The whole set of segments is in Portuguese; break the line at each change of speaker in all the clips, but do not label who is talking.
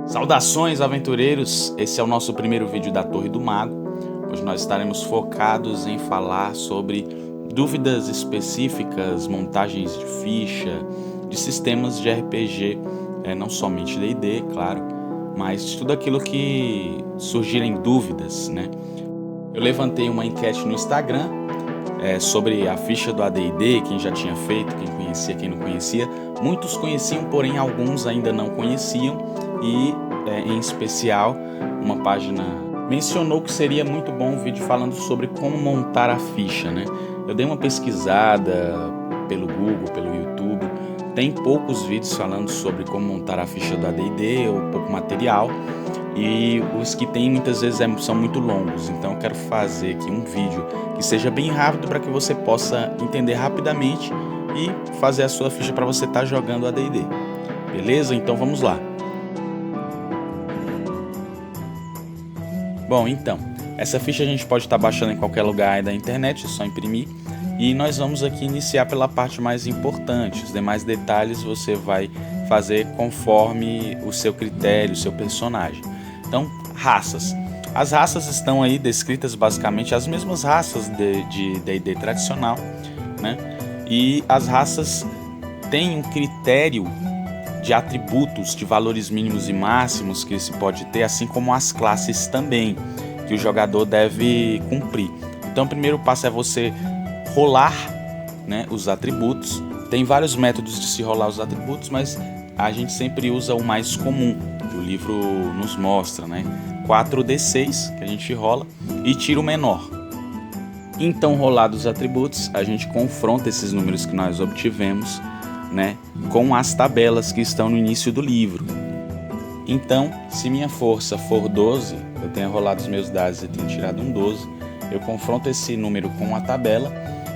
Saudações, aventureiros! Esse é o nosso primeiro vídeo da Torre do Mago. Hoje nós estaremos focados em falar sobre dúvidas específicas, montagens de ficha, de sistemas de RPG, não somente D&D, claro, mas de tudo aquilo que surgirem dúvidas, né? Eu levantei uma enquete no Instagram sobre a ficha do AD&D, quem já tinha feito, quem conhecia, quem não conhecia. Muitos conheciam, porém alguns ainda não conheciam. E, em especial, uma página mencionou que seria muito bom um vídeo falando sobre como montar a ficha, né? Eu dei uma pesquisada pelo Google, pelo YouTube. Tem poucos vídeos falando sobre como montar a ficha do AD&D, ou pouco material. E os que tem muitas vezes são muito longos. Então eu quero fazer aqui um vídeo que seja bem rápido para que você possa entender rapidamente e fazer a sua ficha para você estar jogando AD&D. Beleza? Então vamos lá. Bom, então, essa ficha a gente pode estar baixando em qualquer lugar da internet, é só imprimir. E nós vamos aqui iniciar pela parte mais importante. Os demais detalhes você vai fazer conforme o seu critério, o seu personagem. Então, raças. As raças estão aí descritas basicamente as mesmas raças de D&D tradicional, né? E as raças têm um critério de atributos, de valores mínimos e máximos que se pode ter, assim como as classes também, que o jogador deve cumprir. Então o primeiro passo é você rolar, né, os atributos. Tem vários métodos de se rolar os atributos, mas a gente sempre usa o mais comum, que o livro nos mostra, né? 4d6 que a gente rola e tira o menor. Então, rolados os atributos, a gente confronta esses números que nós obtivemos, né, com as tabelas que estão no início do livro. Então, se minha força for 12, eu tenho rolado os meus dados e tenho tirado um 12, eu confronto esse número com a tabela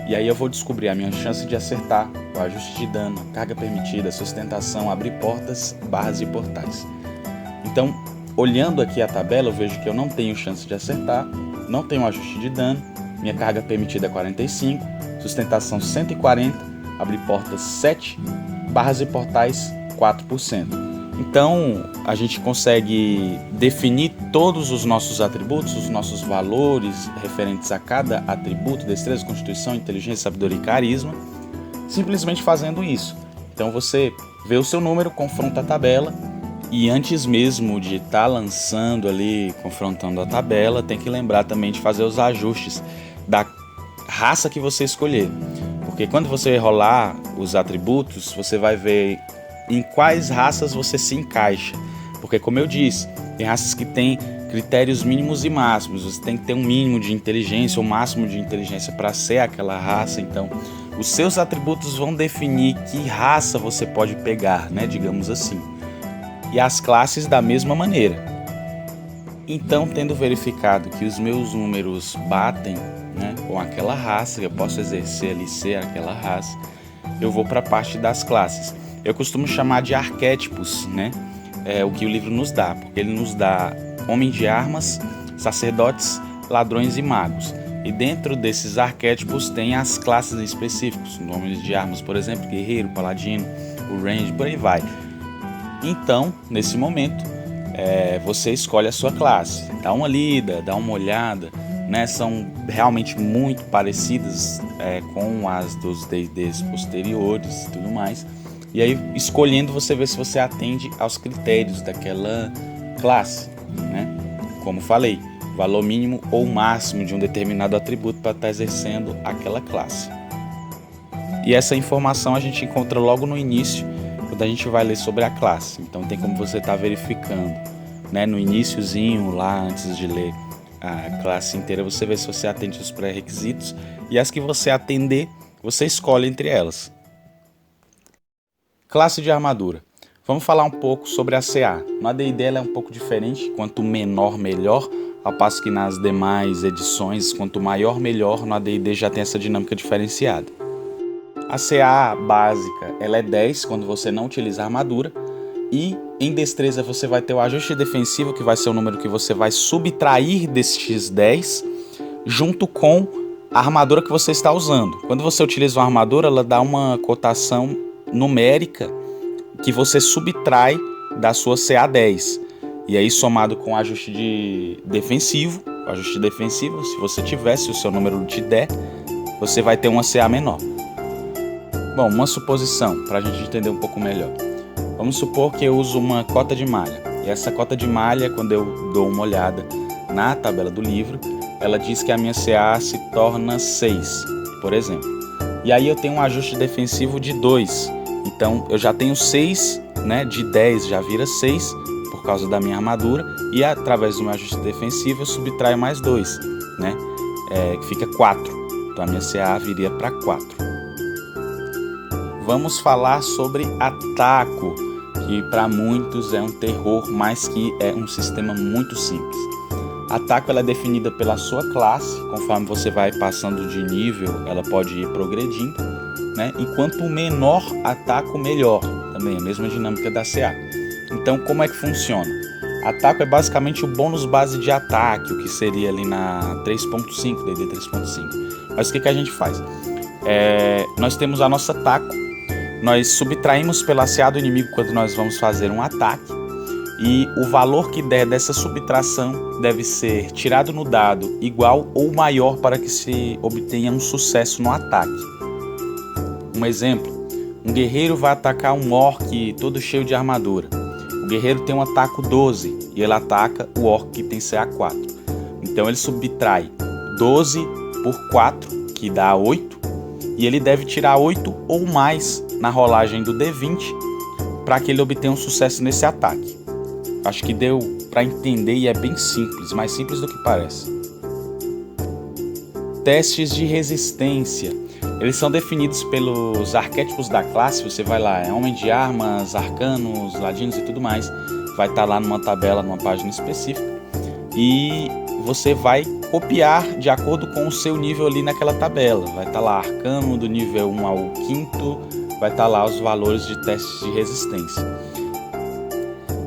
e aí eu vou descobrir a minha chance de acertar, o ajuste de dano, carga permitida, sustentação, abrir portas, barras e portais. Então, olhando aqui a tabela, eu vejo que eu não tenho chance de acertar, não tenho ajuste de dano, minha carga permitida é 45, sustentação 140, abrir portas 7, barras e portais 4%. Então a gente consegue definir todos os nossos atributos, os nossos valores referentes a cada atributo, destreza, constituição, inteligência, sabedoria e carisma, simplesmente fazendo isso. Então você vê o seu número, confronta a tabela e antes mesmo de estar lançando ali, confrontando a tabela, tem que lembrar também de fazer os ajustes da raça que você escolher. Porque quando você rolar os atributos, você vai ver em quais raças você se encaixa. Porque, como eu disse, tem raças que têm critérios mínimos e máximos. Você tem que ter um mínimo de inteligência, ou máximo de inteligência para ser aquela raça. Então, os seus atributos vão definir que raça você pode pegar, né? Digamos assim. E as classes da mesma maneira. Então, tendo verificado que os meus números batem, né, com aquela raça, eu posso exercer ali ser aquela raça, eu vou para a parte das classes. Eu costumo chamar de arquétipos, né? É o que o livro nos dá, porque ele nos dá homem de armas, sacerdotes, ladrões e magos. E dentro desses arquétipos tem as classes específicas, nomes de armas, por exemplo, guerreiro, paladino, o range, por aí vai. Então, nesse momento, você escolhe a sua classe, dá uma lida, dá uma olhada, né? São realmente muito parecidas com as dos D&Ds posteriores e tudo mais. E aí, escolhendo, você vê se você atende aos critérios daquela classe, né? Como falei, valor mínimo ou máximo de um determinado atributo para estar exercendo aquela classe. E essa informação a gente encontra logo no início, quando a gente vai ler sobre a classe. Então tem como você estar verificando, né? No iniciozinho, lá antes de ler a classe inteira, você vê se você atende os pré-requisitos, e as que você atender, você escolhe entre elas. Classe de armadura. Vamos falar um pouco sobre a CA. No AD&D ela é um pouco diferente, quanto menor melhor, ao passo que nas demais edições, quanto maior melhor, no AD&D já tem essa dinâmica diferenciada. A CA básica ela é 10 quando você não utiliza armadura, e em destreza você vai ter o ajuste defensivo, que vai ser o número que você vai subtrair destes 10, junto com a armadura que você está usando. Quando você utiliza uma armadura, ela dá uma cotação numérica que você subtrai da sua CA10. E aí somado com o ajuste defensivo, se você tivesse, o seu número te der, você vai ter uma CA menor. Bom, uma suposição, para a gente entender um pouco melhor. Vamos supor que eu uso uma cota de malha. E essa cota de malha, quando eu dou uma olhada na tabela do livro, ela diz que a minha CA se torna 6, por exemplo. E aí eu tenho um ajuste defensivo de 2. Então eu já tenho 6, né, de 10 já vira 6 por causa da minha armadura. E através do meu ajuste defensivo eu subtraio mais 2, né, que fica 4. Então a minha CA viria para 4. Vamos falar sobre ataco, que para muitos é um terror, mas que é um sistema muito simples. Ataco ela é definida pela sua classe, conforme você vai passando de nível, ela pode ir progredindo, né? E quanto menor ataco, melhor. Também a mesma dinâmica da CA. Então, como é que funciona? Ataco é basicamente o bônus base de ataque, o que seria ali na 3.5, D&D 3.5. Mas o que a gente faz? Nós temos a nossa ataco, nós subtraímos pela CA do inimigo quando nós vamos fazer um ataque, e o valor que der dessa subtração deve ser tirado no dado igual ou maior para que se obtenha um sucesso no ataque. Um exemplo, um guerreiro vai atacar um orc todo cheio de armadura. O guerreiro tem um ataque 12 e ele ataca o orc que tem CA 4. Então ele subtrai 12 por 4, que dá 8, e ele deve tirar 8 ou mais na rolagem do D20 para que ele obtenha um sucesso nesse ataque. Acho que deu para entender e é bem simples, mais simples do que parece. Testes de resistência. Eles são definidos pelos arquétipos da classe. Você vai lá, é homem de armas, arcanos, ladinos e tudo mais. Vai estar lá numa tabela, numa página específica. E você vai copiar de acordo com o seu nível ali naquela tabela. Vai estar lá arcano do nível 1 ao 5º. Vai estar lá os valores de testes de resistência.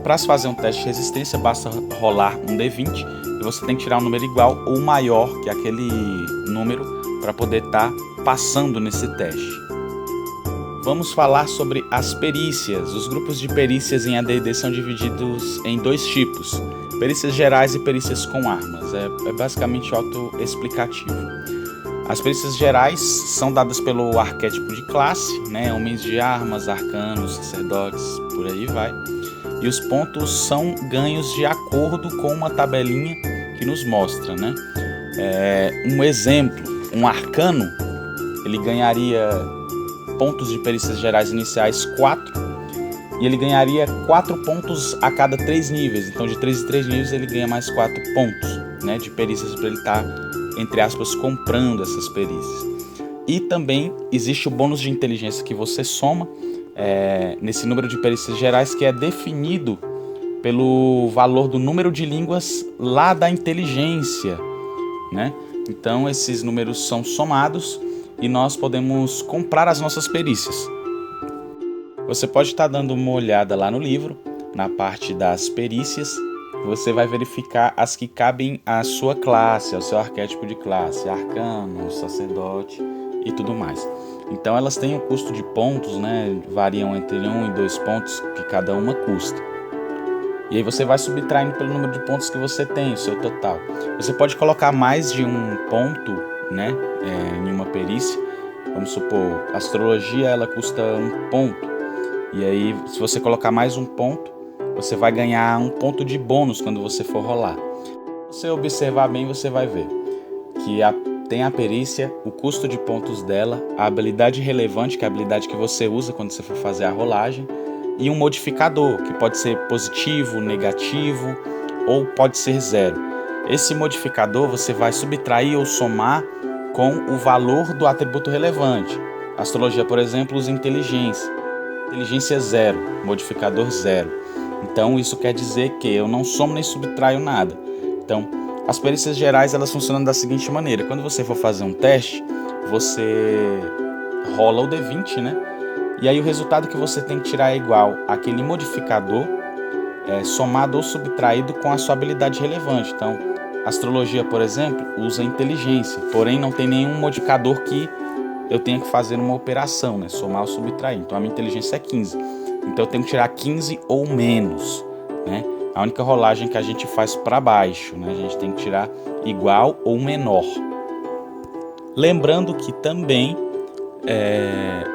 Para se fazer um teste de resistência, basta rolar um D20 e você tem que tirar um número igual ou maior que aquele número para poder estar passando nesse teste. Vamos falar sobre as perícias. Os grupos de perícias em AD&D são divididos em 2 tipos: perícias gerais e perícias com armas. É basicamente autoexplicativo. As perícias gerais são dadas pelo arquétipo de classe, né? Homens de armas, arcanos, sacerdotes, por aí vai. E os pontos são ganhos de acordo com uma tabelinha que nos mostra, né? Um exemplo, um arcano, ele ganharia pontos de perícias gerais iniciais 4, e ele ganharia 4 pontos a cada 3 níveis. Então de 3 em 3 níveis ele ganha mais 4 pontos, né, de perícias para ele estar, entre aspas, comprando essas perícias. E também existe o bônus de inteligência que você soma nesse número de perícias gerais, que é definido pelo valor do número de línguas lá da inteligência, né? Então esses números são somados e nós podemos comprar as nossas perícias. Você pode estar dando uma olhada lá no livro, na parte das perícias. Você vai verificar as que cabem à sua classe, ao seu arquétipo de classe, arcano, sacerdote e tudo mais. Então elas têm um custo de pontos, né? Variam entre 1 e 2 pontos que cada uma custa. E aí você vai subtraindo pelo número de pontos que você tem, o seu total. Você pode colocar mais de um ponto, né, em uma perícia. Vamos supor, astrologia ela custa 1 ponto. E aí se você colocar mais um ponto, você vai ganhar 1 ponto de bônus quando você for rolar. Se você observar bem, você vai ver que tem a perícia, o custo de pontos dela, a habilidade relevante, que é a habilidade que você usa quando você for fazer a rolagem, e um modificador, que pode ser positivo, negativo ou pode ser 0. Esse modificador você vai subtrair ou somar com o valor do atributo relevante. Astrologia, por exemplo, usa inteligência. Inteligência 0, modificador 0. Então isso quer dizer que eu não somo nem subtraio nada. Então, as perícias gerais elas funcionam da seguinte maneira: quando você for fazer um teste, você rola o D20, né? E aí o resultado que você tem que tirar é igual àquele modificador somado ou subtraído com a sua habilidade relevante. Então, astrologia, por exemplo, usa inteligência, porém não tem nenhum modificador que eu tenha que fazer uma operação, né? Somar ou subtrair. Então a minha inteligência é 15. Então eu tenho que tirar 15 ou menos, né? A única rolagem que a gente faz para baixo, né? A gente tem que tirar igual ou menor. Lembrando que também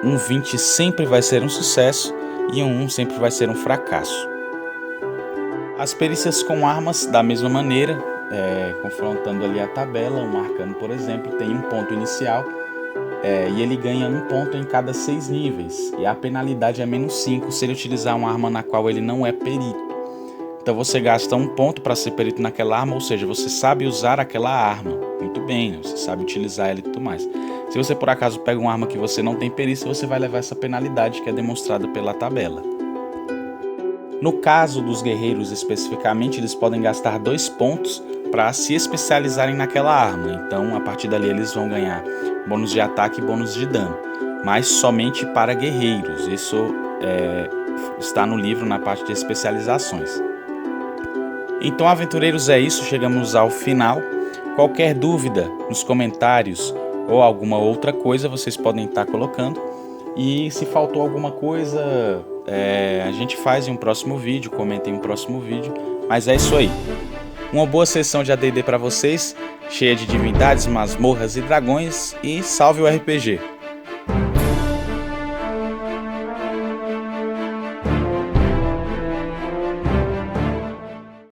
um 20 sempre vai ser um sucesso e um 1 sempre vai ser um fracasso. As perícias com armas, da mesma maneira, confrontando ali a tabela, um arcano, por exemplo, tem um ponto inicial e ele ganha um ponto em cada 6 níveis. E a penalidade é -5 se ele utilizar uma arma na qual ele não é perito. Então você gasta um ponto para ser perito naquela arma, ou seja, você sabe usar aquela arma muito bem, né? Você sabe utilizar ela e tudo mais. Se você por acaso pega uma arma que você não tem perícia, você vai levar essa penalidade que é demonstrada pela tabela. No caso dos guerreiros especificamente, eles podem gastar 2 pontos para se especializarem naquela arma. Então a partir dali eles vão ganhar bônus de ataque e bônus de dano, mas somente para guerreiros. Isso está no livro na parte de especializações. Então, aventureiros, é isso, chegamos ao final. Qualquer dúvida nos comentários ou alguma outra coisa vocês podem estar colocando. E se faltou alguma coisa, a gente faz em um próximo vídeo, comenta em um próximo vídeo. Mas é isso aí. Uma boa sessão de AD&D para vocês, cheia de divindades, masmorras e dragões. E salve o RPG!